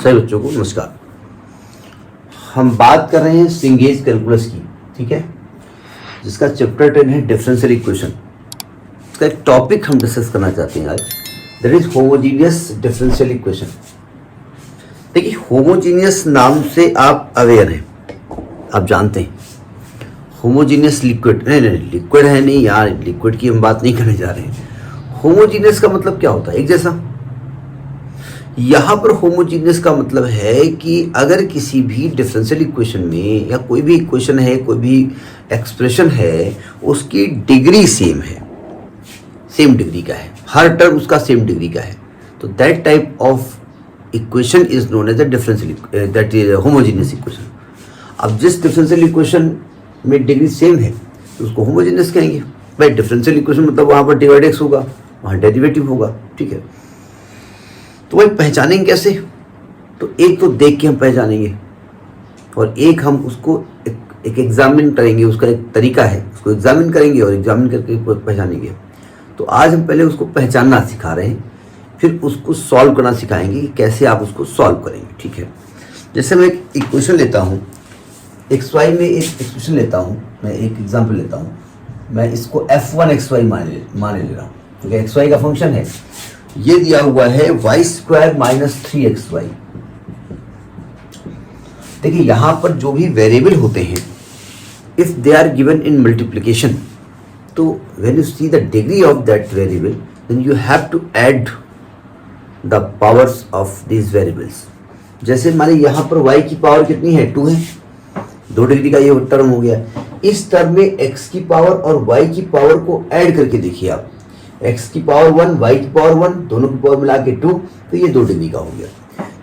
सभी बच्चों को नमस्कार। हम बात कर रहे हैं सिंगेज कैलकुलस की, ठीक है, जिसका चैप्टर 10 है डिफरेंशियल इक्वेशन। इसका एक टॉपिक हम डिस्कस करना चाहते हैं आज, that is homogeneous differential equation. देखिए, होमोजीनियस नाम से आप अवेयर हैं, आप जानते हैं। होमोजीनियस लिक्विड नहीं, लिक्विड है नहीं यार, लिक्विड की हम बात नहीं करने जा रहे हैं। होमोजीनियस का मतलब क्या होता है? एक जैसा। यहाँ पर होमोजीनियस का मतलब है कि अगर किसी भी डिफरेंशियल इक्वेशन में या कोई भी इक्वेशन है, कोई भी एक्सप्रेशन है, उसकी डिग्री सेम है, सेम डिग्री का है, हर टर्म उसका सेम डिग्री का है, तो that type of equation is known as the differential, that is homogeneous equation. अब जिस डिफरेंशियल इक्वेशन में डिग्री सेम है तो उसको होमोजीनियस कहेंगे। भाई डिफरेंशियल इक्वेशन मतलब वहाँ पर डिवाइड एक्स होगा, वहाँ डेरिवेटिव होगा, ठीक है। तो भाई पहचानेंगे कैसे? तो एक तो देख के हम पहचानेंगे और एक हम उसको एक एग्जामिन करेंगे, उसका एक तरीका है, उसको एग्जामिन करेंगे और एग्जामिन करके पहचानेंगे। तो आज हम पहले उसको पहचानना सिखा रहे हैं, फिर उसको सॉल्व करना सिखाएंगे कि कैसे आप उसको सॉल्व करेंगे, ठीक है। जैसे मैं एक इक्वेशन लेता हूँ, XY में एक इक्वेशन लेता हूँ, मैं एक एग्जाम्पल लेता हूँ, मैं इसको f1xy माने ले रहा हूँ, ठीक है। XY का फंक्शन है, ये दिया हुआ है y² माइनस 3xy। देखिए यहां पर जो भी वेरिएबल होते हैं, if they are given in multiplication, तो when you see the degree of that variable then you have to add the powers of these variables. जैसे मान लीजिए यहां पर y की पावर कितनी है? 2 है, 2 डिग्री का ये टर्म हो गया। इस टर्म में x की पावर और y की पावर को ऐड करके देखिए आप, x की पावर 1, y की पावर 1, दोनों की पावर मिला के 2, तो ये 2 डिग्री का हो गया।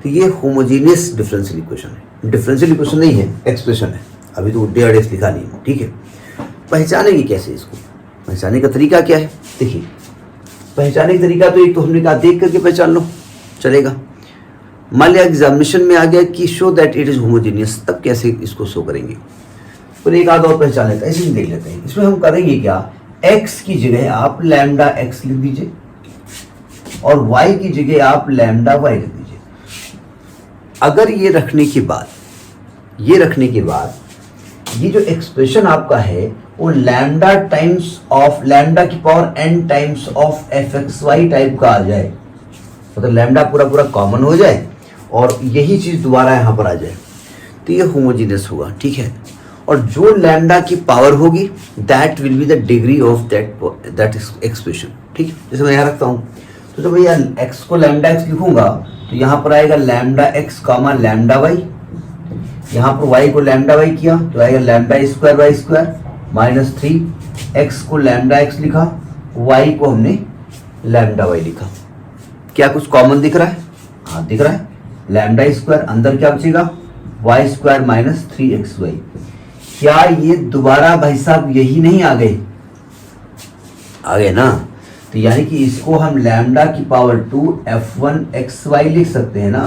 तो ये होमोजीनियस डिफरेंशियल इक्वेशन है। डिफरेंशियल इक्वेशन नहीं है, एक्सप्रेशन है। अभी तो DRS लिखा नहीं है, ठीक है। पहचानेंगे कैसे इसको? पहचाने का तरीका क्या है? देखिए, पहचाने का तरीका तो एक तो हमने कहा देख करके पहचान लो, चलेगा। मान लिया एग्जामिनेशन में आ गया कि show that it is homogeneous, तब कैसे इसको शो करेंगे? फिर एक आध और पहचाने का, इसे देख लेते हैं। इसमें हम करेंगे क्या, x की जगह आप लैम्डा x लिख दीजिए और y की जगह आप लैम्डा y लिख दीजिए। अगर ये रखने के बाद ये जो एक्सप्रेशन आपका है वो लैम्डा टाइम्स ऑफ लैम्डा की power n times of fxy type का आ जाए, मतलब लैम्डा पूरा कॉमन हो जाए और यही चीज दोबारा यहां पर आ जाए, तो ये होमोजीनियस होगा, ठीक है। और जो लैम्डा की पावर होगी that will be the degree of that expression, ठीक है। जैसे मैं यहाँ रखता हूँ, तो जब भैया x को लैम्डा x लिखूंगा तो यहाँ पर आएगा lambda x comma lambda y। यहाँ पर y को लैम्डा y किया तो आएगा lambda square y square minus 3। x को लैम्डा x लिखा, y को हमने लैम्डा y लिखा। क्या कुछ कॉमन दिख रहा है? हाँ दिख रहा है, लैम्डा स्क्वायर, अंदर क्या बचेगा y स्क्वायर माइनस 3xy। क्या ये दोबारा भाई साहब यही नहीं आ गए? आ गए ना। तो यानी कि इसको हम लैम्डा की पावर 2 f1xy लिख सकते हैं ना।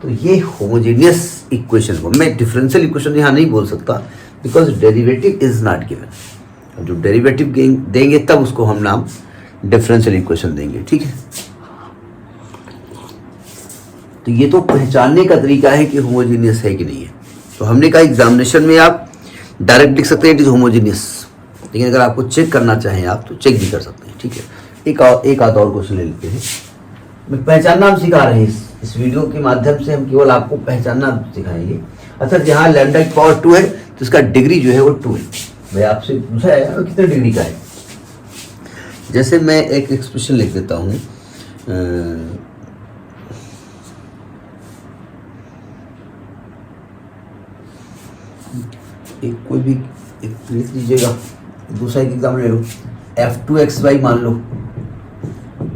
तो ये होमोजेनियस इक्वेशन को मैं डिफरेंशियल इक्वेशन यहाँ नहीं बोल सकता, because derivative is not given. जो डेरिवेटिव देंगे तब उसको हम नाम डिफरेंशियल इक्वेशन देंगे, ठीक है। तो ये तो पहचानने का तरीका है कि होमोजेनियस है कि नहीं है। तो हमने कहा एग्जामिनेशन में आप डायरेक्ट लिख सकते हैं इट इज होमोजीनियस, लेकिन अगर आपको चेक करना चाहें आप तो चेक भी कर सकते हैं, ठीक है। एक आध और क्वेश्चन ले लेते हैं। मैं पहचानना हम सिखा रहे हैं, इस वीडियो के माध्यम से हम केवल आपको पहचानना सिखाएंगे। अच्छा, जहाँ लैम्डा की पावर 2 है तो इसका डिग्री जो है वो 2 है। भाई आपसे पूछा है कितने डिग्री का है। जैसे मैं एक एक्सप्रेशन लिख देता हूँ, एक कोई भी एक लिख लीजिएगा, दूसरा एक एग्जाम्पल ले लो, f2xy मान लो।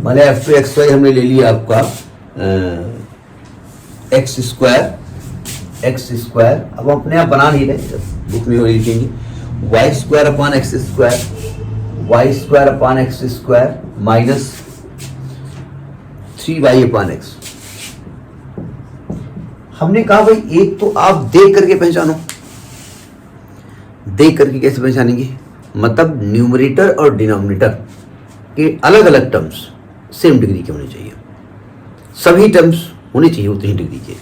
मान लिया f2xy हमने ले लिया आपका x स्क्वायर। अब हम अपने आप बना नहीं रहे, बुक में लिखेंगे y square upon x square minus 3y upon x। हमने कहा भाई एक तो आप देख करके पहचानो। देख करके कैसे पहचानेंगे? मतलब न्यूमरेटर और डिनोमिनेटर के अलग अलग टर्म्स सेम डिग्री के होने चाहिए, सभी टर्म्स होने चाहिए उतनी डिग्री के।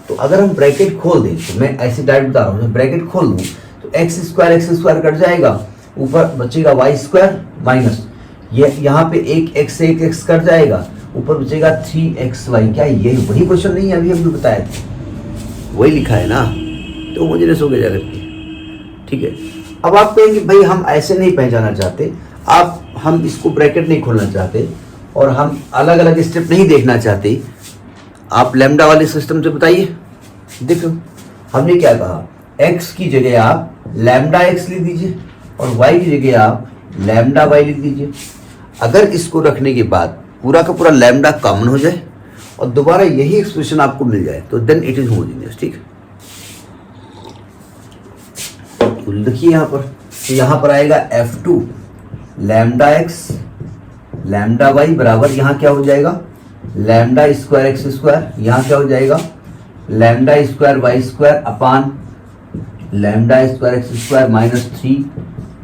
तो अगर हम ब्रैकेट खोल दें, तो मैं ऐसे डायरेक्ट बता रहा हूँ, ब्रैकेट खोल दूँ तो एक्स स्क्वायर कट जाएगा, ऊपर बचेगा वाई स्क्वायर माइनस ये यहाँ पे एक एक्स कट जाएगा, ऊपर बचेगा 3xy। क्या ये वही क्वेश्चन नहीं है अभी हमने बताया था, वही लिखा है ना, तो होमोजेनियस हो गया जाकर के। ठीक है, अब आप कहेंगे भाई हम ऐसे नहीं पहचाना चाहते, हम इसको ब्रैकेट नहीं खोलना चाहते और हम अलग अलग स्टेप नहीं देखना चाहते, आप लैम्डा वाले सिस्टम से बताइए। देखो हमने क्या कहा, x की जगह आप लैम्डा x लिख दीजिए और y की जगह आप लैम्डा y लिख दीजिए। अगर इसको रखने के बाद पूरा का पूरा लैम्डा कॉमन हो जाए और दोबारा यही एक्सप्रेशन आपको मिल जाए तो देन इट इज होमोजेनियस। ठीक है, तो देखिए यहाँ पर, तो यहाँ पर आएगा F2 lambda x lambda y बराबर, यहाँ क्या हो जाएगा लैम्डा स्क्वायर एक्स स्क्वायर, यहाँ क्या हो जाएगा lambda square y square upon lambda square x square minus 3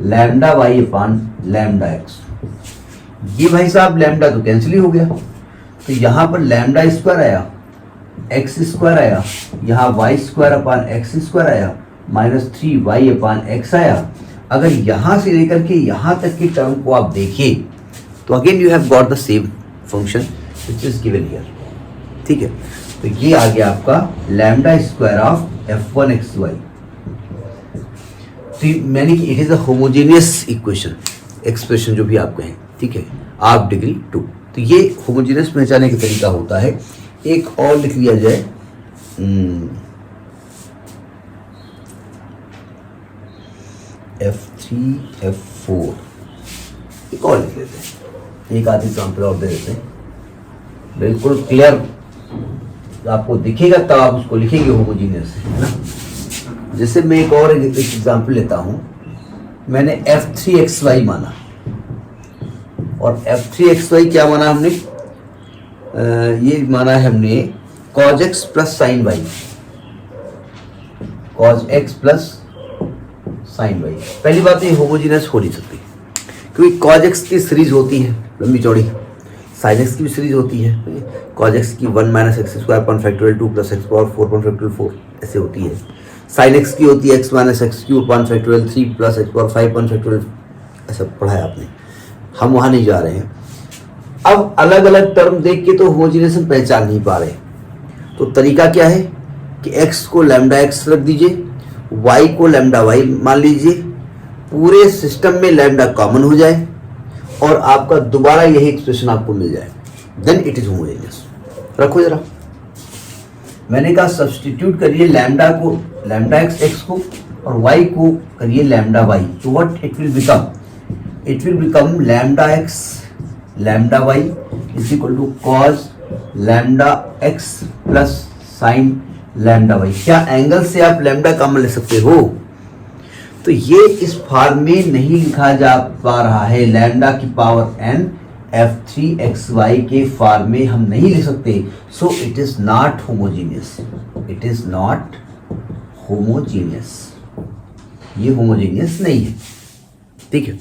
lambda y upon lambda x. ये भाई साहब लैम्डा तो कैंसिल ही हो गया, तो यहाँ पर लैम्डा स्क्वायर आया, एक्स स्क्वायर आया, यहाँ y square upon x square आया, माइनस 3 वाई अपान एक्स आया। अगर यहाँ से लेकर के यहाँ तक की टर्म को आप देखिए तो again you have got the same function which is given here. ठीक है, तो ये आ गया आपका lambda square of f1 xy। तो मैंने कि it is a homogeneous equation, expression जो भी आप कहें। ठीक है, हाफ डिग्री 2। तो ये होमोजेनियस पहचाने का तरीका होता है। एक और लिख लिया जाए, F3 F4, एक और लिख लेते हैं, एक आधी एग्जाम्पल और दे देते हैं, बिल्कुल क्लियर आपको दिखेगा तब आप उसको लिखेंगे होमोजेनियस, है ना। जैसे मैं एक और एग्जाम्पल लेता हूं, मैंने F3xy माना और F3xy क्या माना हमने, ये माना है हमने cos x plus sine y, cos x plus sine y. पहली बात ये होमोजेनियस हो नहीं सकती क्योंकि cos x की सीरीज होती है लंबी चौड़ी, साइन एक्स की भी सीरीज होती है, cos x की 1 minus x square upon factorial 2 plus x power 4 upon factorial 4 ऐसे होती है। साइन एक्स की होती है x minus x cube upon factorial 3 plus x power 5 upon factorial, ऐसा पढ़ा है आपने, हम वहाँ नहीं जा रहे हैं। अब अलग अलग टर्म देख के तो होमोजेनियस हम पहचान नहीं पा रहे, तो तरीका क्या है कि x को लैम्डा x रख दीजिए, y को लैम्डा y मान लीजिए, पूरे सिस्टम में लैम्डा कॉमन हो जाए और आपका दोबारा यही एक्सप्रेशन आपको मिल जाए, देन इट इज होमोजेनियस। रखो जरा, मैंने कहा सब्स्टिट्यूट करिए लैम्डा को, लैम्डा एक्स को और y को करिए लैम्डा y, तो what it will become, it will become lambda x lambda y is equal to cos lambda x plus sine lambda y। क्या एंगल से आप लैम्डा कॉमन ले सकते हो, तो ये इस फॉर्म में नहीं लिखा जा पा रहा है, लैम्डा की पावर n f3xy के फॉर्म में हम नहीं लिख सकते, सो it is not homogeneous, it is not homogeneous, ये होमोजेनियस नहीं है। ठीक है,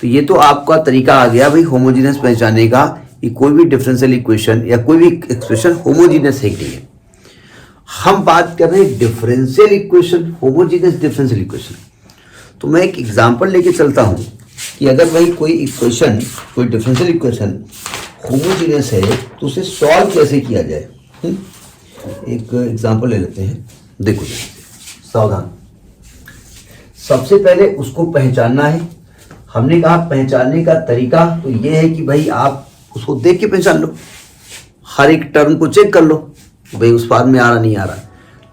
तो ये तो आपका तरीका आ गया भाई होमोजेनियस पहचानने का कि कोई भी डिफरेंशियल इक्वेशन या कोई भी एक्सप्रेशन होमोजेनियस है कि नहीं है। हम बात कर रहे हैं differential equation, homogeneous differential equation. तो मैं एक एग्जांपल लेके चलता हूं कि अगर भाई कोई इक्वेशन, कोई डिफरेंशियल इक्वेशन होमोजेनियस है तो उसे सॉल्व कैसे किया जाए। एक एग्जांपल ले लेते हैं, देखो सावधान। सबसे पहले उसको पहचानना है, हमने कहा पहचानने का तरीका तो ये है कि भाई आप उसको देख के पहचान लो, हर एक टर्म को चेक कर लो भाई उस फॉर्म में आ रहा नहीं आ रहा,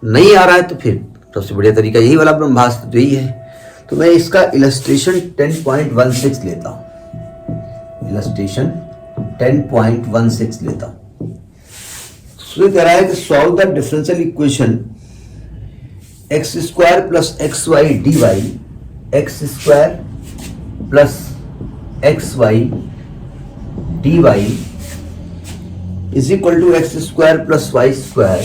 नहीं आ रहा है तो फिर सबसे बढ़िया तरीका यही वाला ब्रह्मास्त्र जो यही है। तो मैं इसका इलस्ट्रेशन 10.16 लेता हूं, इलस्ट्रेशन 10.16 लेता हूं। उसमें कह रहा है कि solve the differential equation x square plus x y d y, x square plus x y d y is equal to x square plus y square,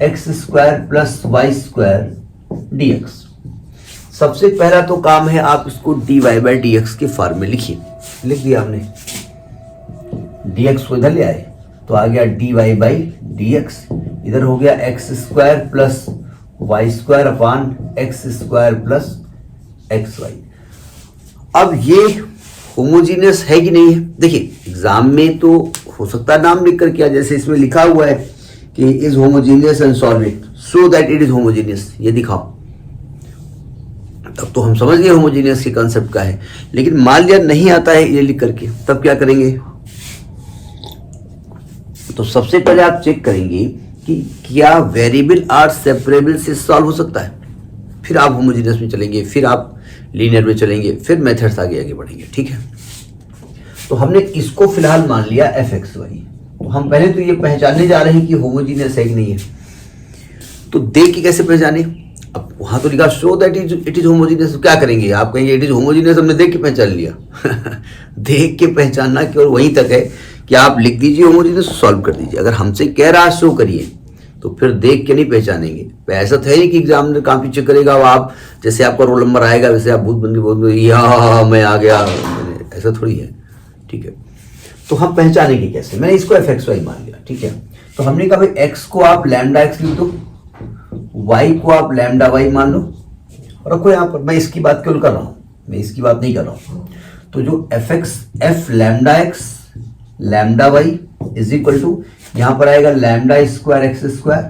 x square plus y square d x. सबसे पहला तो काम है आप इसको d y by d x के form में लिखिए, लिख दिया हमने, डी एक्स को इधर ले आए तो आ गया d y by d x इधर हो गया x square plus y square upon x square plus x y. अब ये होमोजीनियस है कि नहीं है? देखिए एग्जाम में तो हो सकता है नाम लिख कर किया, जैसे इसमें लिखा हुआ है कि is homogeneous and solve it so that it is homogeneous, ये दिखाओ, तब तो हम समझ गए होमोजीनियस के कंसेप्ट का है। लेकिन मान लिया नहीं आता है ये लिख करके, तब क्या करेंगे? तो सबसे पहले आप चेक करेंगे कि क्या वेरिएबल आर सेपरेबल से सॉल्व हो सकता है, फिर आप होमोजीनियस में चलेंगे, फिर आप लीनियर में चलेंगे, फिर मेथड्स आगे आगे बढ़ेंगे। ठीक है, तो हमने इसको फिलहाल मान लिया एफ एक्स वाई। तो हम पहले तो ये पहचानने जा रहे हैं कि होमोजीनियस है कि नहीं है। तो देख के कैसे पहचाने? अब वहां तो लिखा show that it is homogeneous, क्या करेंगे? आप कहेंगे इट इज होमोजीनियस, हमने देख के पहचान लिया। देख के पहचानना केवल वहीं तक है कि आप लिख दीजिए होमोजीनियस, सॉल्व कर दीजिए। अगर हमसे कह रहा शो करिए तो फिर देख के नहीं पहचानेंगे। ऐसा तो है नहीं कि एग्जाम में कहाँ पीछे करेगा आप, जैसे आपका रोल नंबर आएगा वैसे आप भूत बन के बोल या मैं आ गया, ऐसा थोड़ी है। ठीक है, तो हम पहचानेंगे कैसे? मैंने इसको एफ एक्स वाई मान लिया। ठीक है, तो हमने कहा भाई एक्स को आप लैम्डा एक्स लिख दो, वाई को आप लैम्डा वाई मान लो, और रखो यहाँ पर। मैं इसकी बात क्यों कर रहा हूँ, मैं इसकी बात नहीं कर रहा हूँ। तो जो f x f lambda x lambda y is equal to, यहां पर आएगा lambda square x square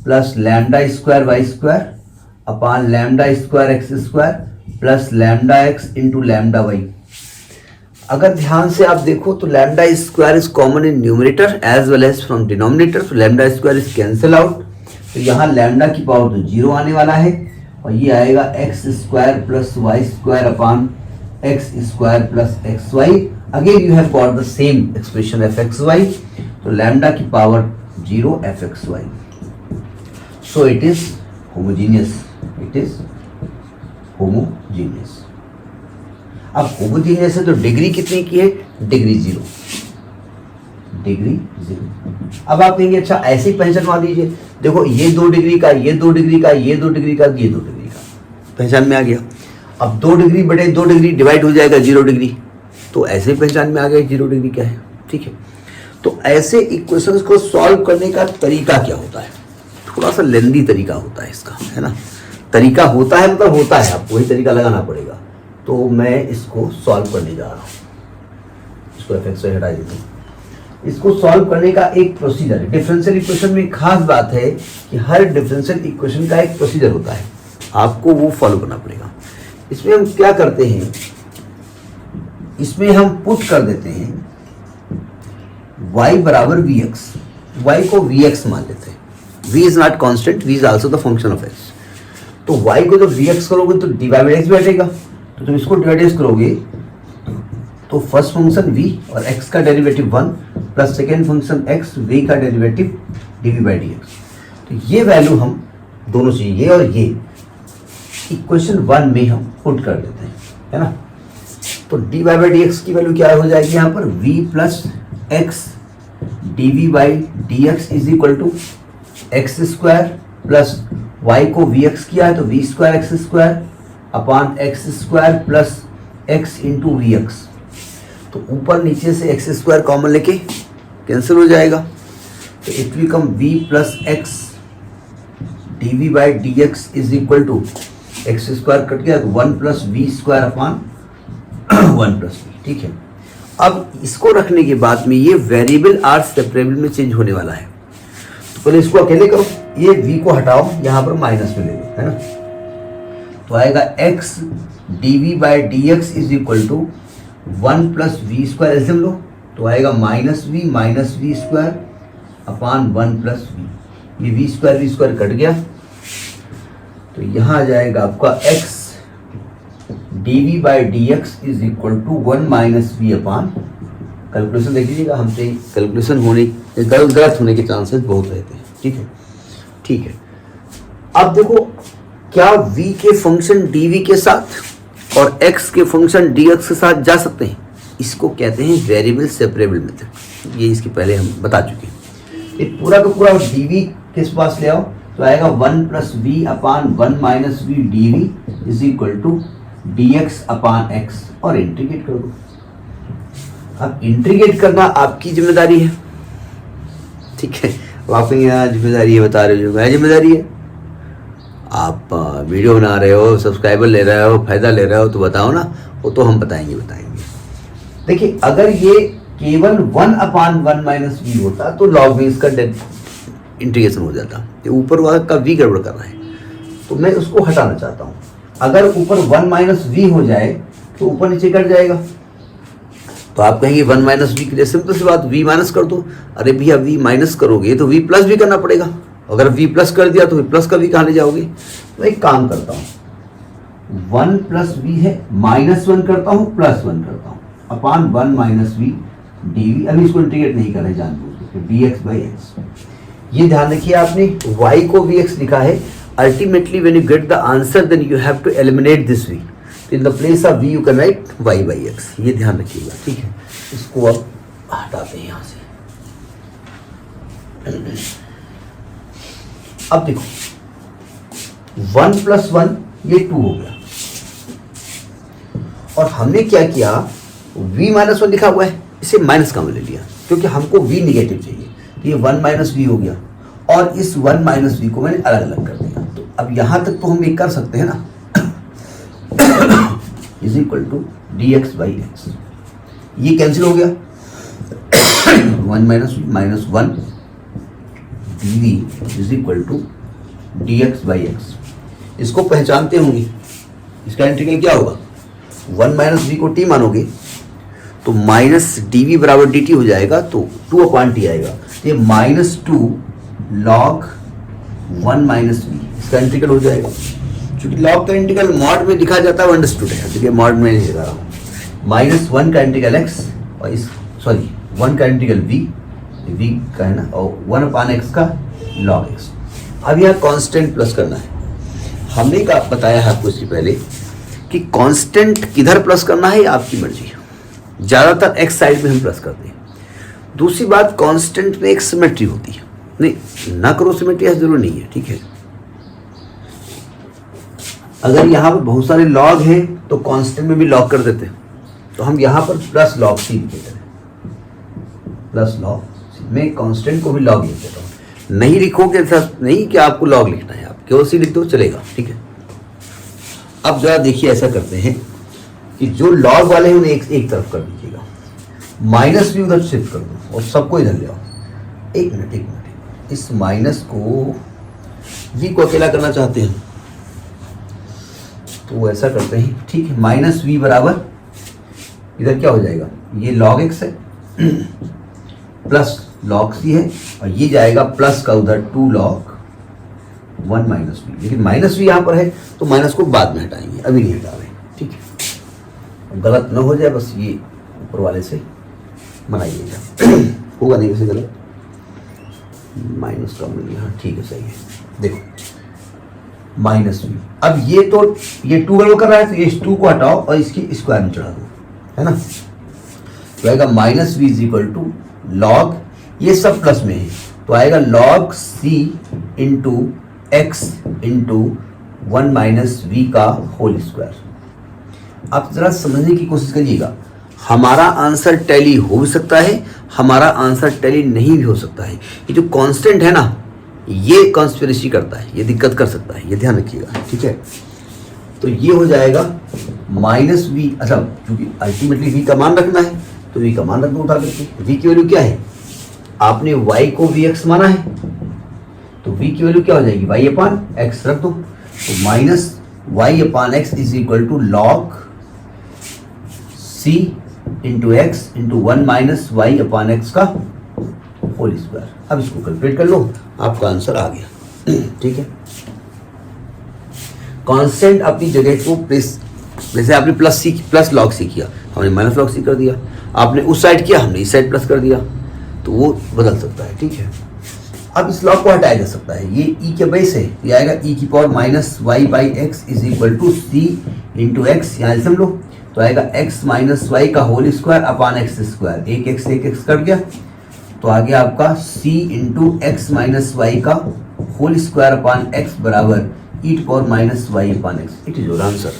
plus lambda square y square upon lambda square x square plus lambda x into lambda y. अगर ध्यान से आप देखो तो lambda square is common in numerator as well as from denominator, तो lambda square is cancel out. तो यहाँ lambda की पावर तो 0 आने वाला है, और ये आएगा x square plus y square upon x square plus x y. Again you have got the same expression f x y, तो लैम्डा की power 0 f x y. So it is homogeneous, it is homogeneous. अब homogeneous है तो degree कितनी की है? Degree 0, degree 0। अब आप कहेंगे अच्छा ऐसे ही पहचानवा दीजिए, देखो ये 2 डिग्री का, ये 2 डिग्री का, ये 2 डिग्री का, ये 2 डिग्री का, पहचान में आ गया। अब 2 डिग्री बटे 2 डिग्री डिवाइड हो जाएगा 0 डिग्री, तो ऐसे ही पहचान में आ गया 0 डिग्री क्या है। ठीक है, तो ऐसे इक्वेशंस को सॉल्व करने का तरीका क्या होता है? थोड़ा सा लेंदी तरीका होता है इसका, है ना। तरीका होता है मतलब होता है, आपको वही तरीका लगाना पड़ेगा। तो मैं इसको सॉल्व करने जा रहा हूँ, इसको एफ एक्स से हटा देता हूँ। इसको सॉल्व करने का एक प्रोसीजर है। डिफरेंशियल इक्वेशन में खास बात है कि हर डिफरेंशियल इक्वेशन का एक प्रोसीजर होता है, आपको वो फॉलो करना पड़ेगा। इसमें हम क्या करते हैं, इसमें हम पुट कर देते हैं y बराबर वी एक्स, वाई को वी एक्स मान लेते हैं। v is not constant, v is also the function of x। तो y को जब वी एक्स करोगे तो डी बाई एक्स बैठेगा, तो जब इसको डिवाइड करोगे तो फर्स्ट फंक्शन v और x का derivative 1 plus second function x v का derivative dv by d x. तो ये वैल्यू हम दोनों से, ये और ये इक्वेशन 1 में हम पुट कर देते हैं, है ना। तो d y by d x की वैल्यू क्या हो जाएगी यहाँ पर? v plus x d v by d x is equal to x square plus y को वी एक्स किया है तो v square x square upon x square plus x into v x. तो ऊपर नीचे से एक्स स्क्वायर कॉमन लेके cancel हो जाएगा, तो it will come v plus x d v by d x is equal to x square cut गया तो 1 plus v square upon 1 plus v. ठीक है, अब इसको रखने के बाद में ये वेरिएबल आर सेपरेबल में चेंज होने वाला है। तो पहले इसको अकेले करो, ये v को हटाओ, यहां पर माइनस में ले लो, है ना। तो आएगा x dv by d x is equal to 1 plus v square, ऐसे लो तो आएगा minus v square upon 1 plus v. ये वी स्क्वायर कट गया, तो यहां आ जाएगा आपका x dv by d x is equal to 1 minus v upon, calculation देख लीजिएगा, हमसे कैलकुलेशन होने गलत होने के चांसेस बहुत रहते हैं। ठीक है, ठीक है। अब देखो क्या v के फंक्शन dv के साथ और x के फंक्शन dx के साथ जा सकते हैं? इसको कहते हैं वेरिएबल सेपरेबल मेथड। ये इसके पहले हम बता चुके हैं। ये पूरा का पूरा dv किस पास ले आओ तो आएगा 1 plus v upon 1 minus v d v is equal to d x upon x, और इंटीग्रेट कर दो। अब इंटीग्रेट करना आपकी जिम्मेदारी है, ठीक है। अब आप कहेंगे यहाँ जिम्मेदारी है बता रहे हो, जो मैं जिम्मेदारी है, आप वीडियो बना रहे हो, सब्सक्राइबर ले रहे हो, फायदा ले रहे हो, तो बताओ ना। वो तो हम बताएंगे। देखिए अगर ये केवल 1/1 माइनस वी होता तो लॉग में इसका इंटीग्रेशन हो जाता। ये ऊपर वाला का वी गड़बड़ कर रहा है, तो मैं उसको हटाना चाहता हूँ। अगर ऊपर 1 माइनस वी हो जाए तो ऊपर नीचे कट जाएगा। तो आप कहेंगे 1 माइनस वी के लिए सिंपल सी बात, वी माइनस कर दो। अरे भैया वी माइनस करोगे तो वी प्लस भी करना पड़ेगा। अगर वी प्लस कर दिया तो वी प्लस का वी कहाँ ले जाओगे। तो एक काम करता हूँ, 1 प्लस वी है, -1 करता हूँ, +1 करता हूँ अपान 1 माइनस वी डी वी। अभी इसको इंटीग्रेट नहीं कर रहे जानबूझ के, डी एक्स बाई एक्स। ये ध्यान रखिए, आपने y को vx लिखा है। Ultimately when you get the answer then you have to eliminate this v। In the place of v you can write y by x. ये ध्यान रखिएगा, ठीक है। इसको अब हटाते हैं यहाँ से। अब देखो 1 + 1 ये 2 हो गया, और हमने क्या किया, v - 1 लिखा हुआ है, इसे माइनस का ले लिया क्योंकि हमको v निगेटिव चाहिए। तो ये 1 माइनस वी हो गया, और इस 1 माइनस वी को मैंने अलग अलग कर दिया। तो अब यहां तक तो हम ये कर सकते हैं ना, is equal to d x by x. ये कैंसिल हो गया, 1 minus v minus 1 d v is equal to d x by x. इसको पहचानते होंगे, इसका इंटीग्रल क्या होगा, 1 माइनस वी को टी मानोगे तो माइनस डी वी बराबर डी टी हो जाएगा, तो 2/t आएगा। ये -2 log 1 माइनस वी, इसका इंटीग्रल हो जाएगा। चूंकि लॉग का इंटीग्रल मॉड में लिखा जाता है, वो अंडरस्टूड है, देखिए मॉड में लिखा रहा हूँ। -1 का इंटीग्रल x, और इस 1 का इंटीग्रल v का है ना, और 1/x का log x। अब यह कांस्टेंट प्लस करना है। हमने का बताया है आपको इससे पहले कि कांस्टेंट किधर प्लस करना है, आपकी मर्जी। ज़्यादातर x साइड में हम प्लस करते हैं। दूसरी बात, कांस्टेंट में एक सिमेट्री होती है, नहीं ना करो सिमेट्री, ऐसा जरूर नहीं है, ठीक है। अगर यहाँ पर बहुत सारे लॉग हैं तो कांस्टेंट में भी लॉग कर देते हैं, तो हम यहाँ पर प्लस लॉग सी लिख देते हैं, प्लस लॉग सी। मैं कांस्टेंट को भी लॉग लिख देता हूँ। नहीं लिखोगे ऐसा नहीं कि आपको लॉग लिखना है, आप केवल सी लिख दो चलेगा, ठीक है। अब जरा देखिए, ऐसा करते हैं कि जो लॉग वाले हैं उन्हें एक तरफ कर दीजिएगा, माइनस भी उधर शिफ्ट कर दो और सबको इधर ले आओ। एक मिनट, इस माइनस को v को अकेला करना चाहते हैं तो ऐसा करते हैं, ठीक है। माइनस वी बराबर इधर क्या हो जाएगा, ये log x है प्लस log c है, और ये जाएगा प्लस का उधर 2 log 1 माइनस वी। लेकिन माइनस वी यहाँ पर है तो माइनस को बाद में हटाएंगे, अभी नहीं हटा रहे, ठीक है। गलत न हो जाए बस, ये ऊपर वाले से बनाइएगा। होगा नहीं वैसे गलत, माइनस का मिल गया, ठीक है, सही है। देखो माइनस वी, अब ये तो ये 2 गलत कर रहा है, तो ये इस 2 को हटाओ और इसकी स्क्वायर में चढ़ा दो, है ना। तो आएगा minus v is equal to log, ये सब प्लस में है तो आएगा log c into x into 1 minus v का होल स्क्वायर। आप जरा समझने की कोशिश करिएगा, हमारा आंसर टैली हो भी सकता है, हमारा आंसर टैली नहीं भी हो सकता है। ये जो कांस्टेंट है ना, ये कॉन्स्पिरेसी करता है, ये दिक्कत कर सकता है, ये ध्यान रखिएगा, ठीक है। तो ये हो जाएगा माइनस वी, अच्छा क्योंकि अल्टीमेटली वी का मान रखना है तो वी का मान रखना उठा करके। वी की वैल्यू क्या है, आपने y को vx माना है तो v की वैल्यू क्या हो जाएगी, y/x रख दो। तो minus y/x is equal to log c into x into 1 minus y/x का होल स्क्वायर। अब इसको कैलकुलेट कर लो, आपका आंसर आ गया, ठीक है। कांस्टेंट अपनी जगह को प्लेस, जैसे आपने प्लस लॉग सी किया, हमने माइनस लॉग सी कर दिया, आपने उस साइड किया, हमने इस साइड प्लस कर दिया, तो वो बदल सकता है, ठीक है। अब इस लॉग को हटाया जा सकता है, ये e के बेस है, ये आएगा e की power minus y by x is equal to c into x, यहाँ समझ लो, तो आएगा x माइनस वाई का whole square upon x square, एक एक्स कट गया, तो आ गया आपका c into x minus y का होल स्क्वायर अपान एक्स बराबर e to power minus y upon x. It is your answer,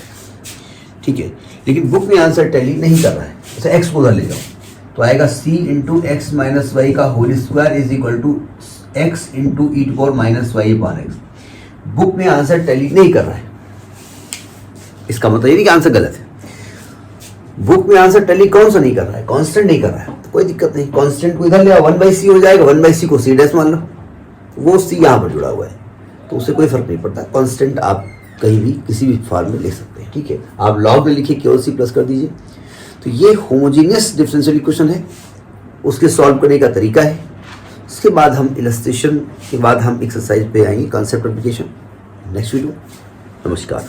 ठीक है। लेकिन बुक में आंसर टैली नहीं कर रहा है, अच्छा एक्स को उधर ले जाओ, तो आएगा c into x minus y का whole square is equal to x into e to power minus y upon x. Book में आंसर टैली नहीं कर रहा है, इसका मतलब ये नहीं कि आंसर गलत है। बुक में आंसर टैली कौन सा नहीं कर रहा है, कांस्टेंट नहीं कर रहा है, तो कोई दिक्कत नहीं। कांस्टेंट को इधर ले आओ, 1/c हो जाएगा, 1/c को c डैश मान लो, वो c यहाँ पर जुड़ा हुआ है, तो उससे कोई फर्क नहीं पड़ता। कांस्टेंट आप कहीं भी किसी भी फॉर्म में ले सकते हैं, ठीक है। आप लॉग में लिखिए, केवल c प्लस कर दीजिए। तो ये होमोजीनियस डिफरेंशियल इक्वेशन है, उसके सॉल्व करने का तरीका है। उसके बाद हम इलस्ट्रेशन के बाद हम एक्सरसाइज पे आएंगे, कॉन्सेप्ट एप्लीकेशन नेक्स्ट वीडियो। नमस्कार।